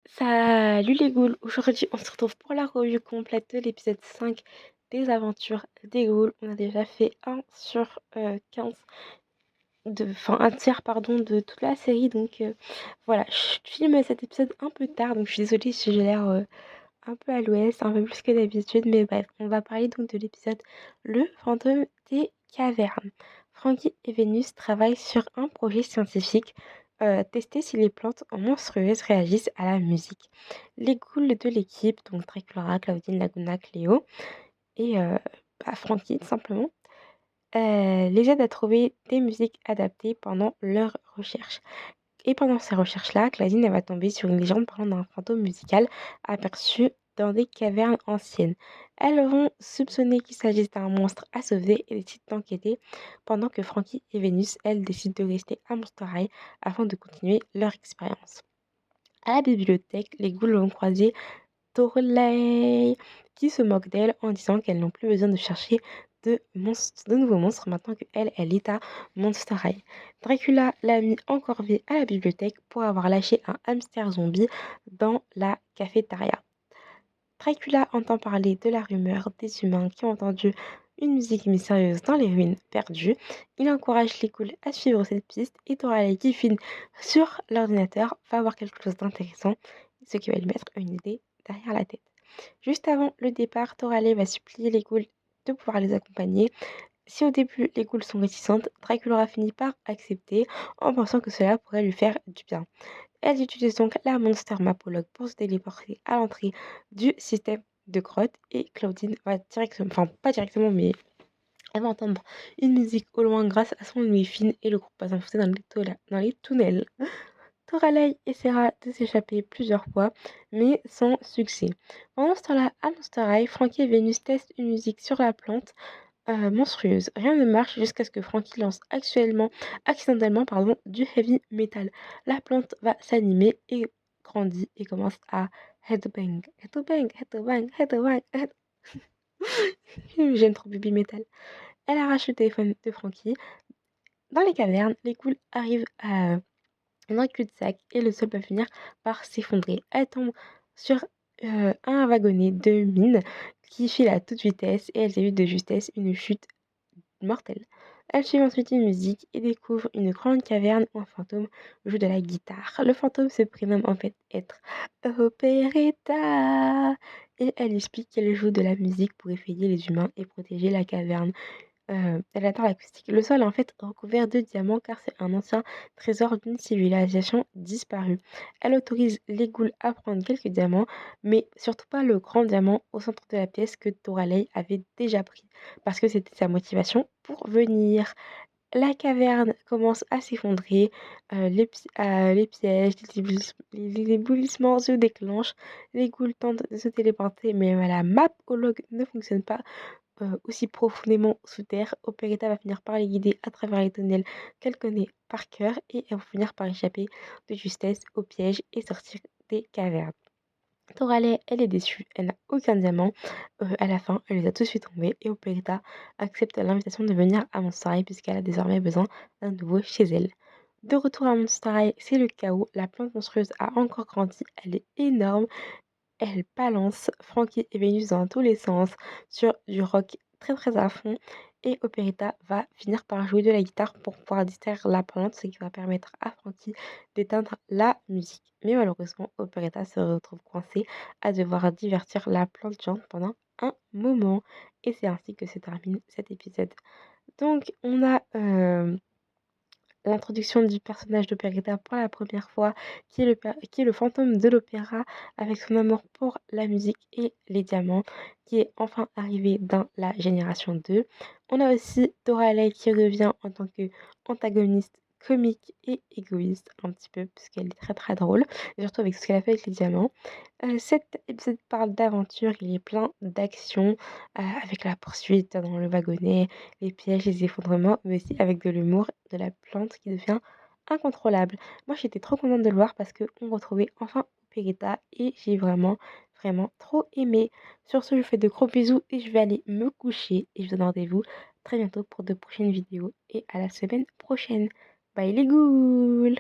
Salut les ghouls, aujourd'hui on se retrouve pour la revue complète de l'épisode 5 des aventures des ghouls. On a déjà fait un sur 15, enfin un tiers pardon de toute la série, donc voilà, je filme cet épisode un peu tard, donc je suis désolée si j'ai l'air un peu à l'ouest, un peu plus que d'habitude, mais bref, on va parler donc de l'épisode Le fantôme des cavernes. Frankie et Vénus travaillent sur un projet scientifique, tester si les plantes monstrueuses réagissent à la musique. Les ghouls de l'équipe, donc Dracula, Claudine, Laguna, Cléo et Frankie tout simplement, les aident à trouver des musiques adaptées pendant leurs recherches. Et pendant ces recherches-là, Claudine elle va tomber sur une légende parlant d'un fantôme musical aperçu dans des cavernes anciennes. Elles vont soupçonner qu'il s'agisse d'un monstre à sauver et décident d'enquêter, pendant que Frankie et Vénus, elles, décident de rester à Monster High afin de continuer leur expérience. À la bibliothèque, les ghouls vont croiser Torley, qui se moque d'elle en disant qu'elles n'ont plus besoin de chercher de nouveaux monstres maintenant qu'elle, elle est à Monster High. Dracula l'a mis en corvée à la bibliothèque pour avoir lâché un hamster zombie dans la cafétéria. Dracula entend parler de la rumeur des humains qui ont entendu une musique mystérieuse dans les ruines perdues. Il encourage les ghouls à suivre cette piste et Toralei qui fine sur l'ordinateur va avoir quelque chose d'intéressant, ce qui va lui mettre une idée derrière la tête. Juste avant le départ, Toralei va supplier les ghouls de pouvoir les accompagner. Si au début les ghouls sont réticentes, Dracula finit par accepter en pensant que cela pourrait lui faire du bien. Elles utilisent donc la Monster Mapologue pour se téléporter à l'entrée du système de grotte et Claudine va directement, enfin pas directement, mais elle va entendre une musique au loin grâce à son ouïe fine et le groupe va s'enfoncer dans les tunnels. Toralei essaiera de s'échapper plusieurs fois, mais sans succès. Pendant ce temps-là, à Monster High, Frankie et Vénus testent une musique sur la plante monstrueuse. Rien ne marche jusqu'à ce que Frankie lance accidentellement du heavy metal. La plante va s'animer et grandit et commence à headbang. Headbang, headbang, headbang, head... J'aime trop baby metal. Elle arrache le téléphone de Frankie. Dans les cavernes, les ghouls arrivent à un cul-de-sac et le sol va finir par s'effondrer. Elle tombe sur un wagonnet de mine qui file à toute vitesse et elle évite de justesse une chute mortelle. Elle suit ensuite une musique et découvre une grande caverne où un fantôme joue de la guitare. Le fantôme se prénomme en fait être Operetta et elle explique qu'elle joue de la musique pour effrayer les humains et protéger la caverne. Elle adore l'acoustique. Le sol est en fait recouvert de diamants car c'est un ancien trésor d'une civilisation disparue. Elle autorise les ghouls à prendre quelques diamants, mais surtout pas le grand diamant au centre de la pièce que Toralei avait déjà pris, parce que c'était sa motivation pour venir. La caverne commence à s'effondrer, les pièges, les éblouissements se déclenchent, les ghouls tentent de se téléporter, mais la map au log ne fonctionne pas aussi profondément sous terre. Operetta va finir par les guider à travers les tunnels qu'elle connaît par cœur et elles vont finir par échapper de justesse au piège et sortir des cavernes. Toralei, elle est déçue, elle n'a aucun diamant. À la fin, elle les a tous fait tomber et Operetta accepte l'invitation de venir à Monster High puisqu'elle a désormais besoin d'un nouveau chez elle. De retour à Monster High, c'est le chaos. La plante monstrueuse a encore grandi, elle est énorme. Elle balance Frankie et Vénus dans tous les sens sur du rock très très à fond et Operetta va finir par jouer de la guitare pour pouvoir distraire la plante, ce qui va permettre à Frankie d'éteindre la musique. Mais malheureusement, Operetta se retrouve coincée à devoir divertir la plante géante pendant un moment. Et c'est ainsi que se termine cet épisode. Donc on a l'introduction du personnage d'Operetta pour la première fois, qui est le fantôme de l'opéra, avec son amour pour la musique et les diamants, qui est enfin arrivé dans la génération 2. On a aussi Doralei qui revient en tant qu'antagoniste comique et égoïste, un petit peu, puisqu'elle est très très drôle, et surtout avec ce qu'elle a fait avec les diamants. Cet épisode parle d'aventure, il est plein d'action, avec la poursuite dans le wagonnet, les pièges, les effondrements, mais aussi avec de l'humour, de la plante qui devient incontrôlable. Moi, j'étais trop contente de le voir parce qu'on retrouvait enfin Peretta et j'ai vraiment, vraiment trop aimé. Sur ce, je vous fais de gros bisous et je vais aller me coucher et je vous donne rendez-vous très bientôt pour de prochaines vidéos et à la semaine prochaine. Bye les ghouls!